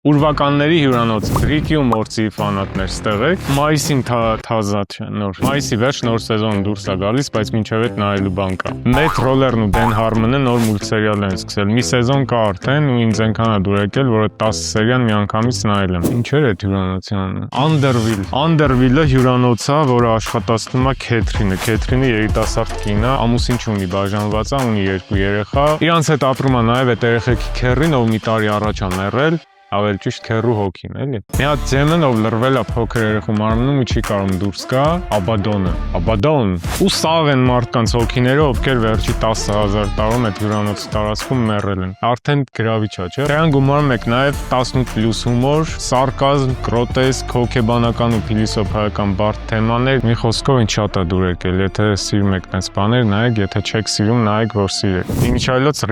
Ուրվականների հյուրանոց Ռիկի ու Մորցի ֆանատներ ստեղ եք։ Մայիսին թազա չէ, նոր։ Մայիսի վերջ նոր սեզոն դուրս է գալիս, բայց մինչև այդ նայելու բան կա։ Մեթ Ռոլերն ու Դեն Հարմոնը նոր մուլտսերիալ են սկսել։ Մի սեզոն կա արդեն ու ինձ այնքան է դուր եկել, որ 10 սերիան միանգամից նայել եմ։ Ինչեր է հյուրանոցի անունը։ Անդերվիլը հյուրանոց է, որը աշխատացնում է Քեթրինը։ Քեթրինը երիտասարդ կին է, ամուսին չունի, բաժանված է, ունի 2 երեխա։ Իրանց հետ ապրում է նաև այդ երեխեքի քեռին, ով մի տարի առաջ է մեռել։ Ավել ճիշտ քերու հոգին, էլի։ Մի հատ ձեմն ով լրվել է փոքր երեխու մարմնում ու չի կարող դուրս գա, Աբադոն։ Ու սաղ են մարդկանց հոգիները, ովքեր վերջի 10,000 տարում այդ հյուրանոցի տարածքում մեռել են։ Արդեն գրավիչ է, չէ՞։ Դրան գումարում եք նաև 18+ հումոր, սարկազմ, գրոտեսկ, հոգեբանական ու փիլիսոփայական բարդ թեմաներ։ Մի խոսքով ինչ շատ է դուր եկել, եթե սիրում եք այս բաներ, նայեք, եթե չեք սիրում, նայեք, որ սիրեք։ Ինչ այլոց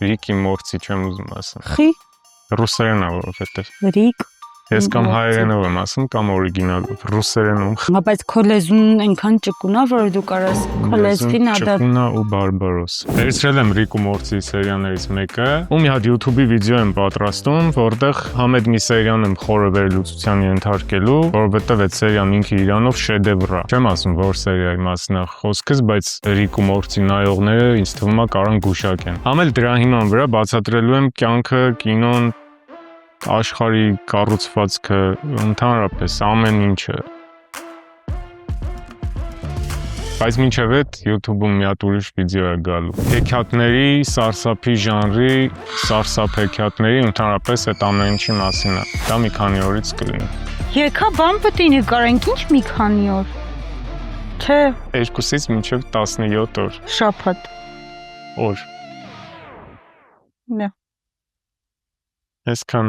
Ռիկի Մորցի չեմ ուզում ասել։ Ռուսերեն է որովհետև։ Ռիկ։ Ես կամ հայերենով եմ ասում, կամ օրիգինալով, ռուսերենում։ Բայց քո լեզուն այնքան ճկուն է, որ դու կարաս քո լեզվին ադա։ Ճկուն է ու բարբարոս։ Վերցրել եմ Ռիկ ու Մորցի սերիաներից մեկը, ու մի հատ YouTube-ի վիդեո եմ պատրաստում, որտեղ համ այդ մի սերիան եմ խորը վերլուծության ենթարկելու, որովհետև այդ սերիան ինքը իրանով շեդևր է։ Չեմ ասում, որ սերիայի մասն է խոսքս, բայց Ռիկ ու Մորցի նայողները ինձ թվում է կարան գուշակեն։ Համ էլ դրա հիման վրա բացատրելու եմ կյանքը, կինոն, աշխարհի կառուցվածքը, ընդհանրապես ամեն ինչը։ Բայց մինչև այդ YouTube-ում մի հատ ուրիշ վիդեո է գալու։ Հեքիաթների, սարսափի ժանրի, սարսափ-հեքիաթների, ընդհանրապես այդ ամեն ինչի մասին է։ Դա մի քանի օրից կլինի։ Եկա բան պետք է նկարենք, ինչ մի քանի օր։ Չէ։ 2-ից մինչև 17 օր։ Շաբաթ։ Օր։ Դա։ Այսքան։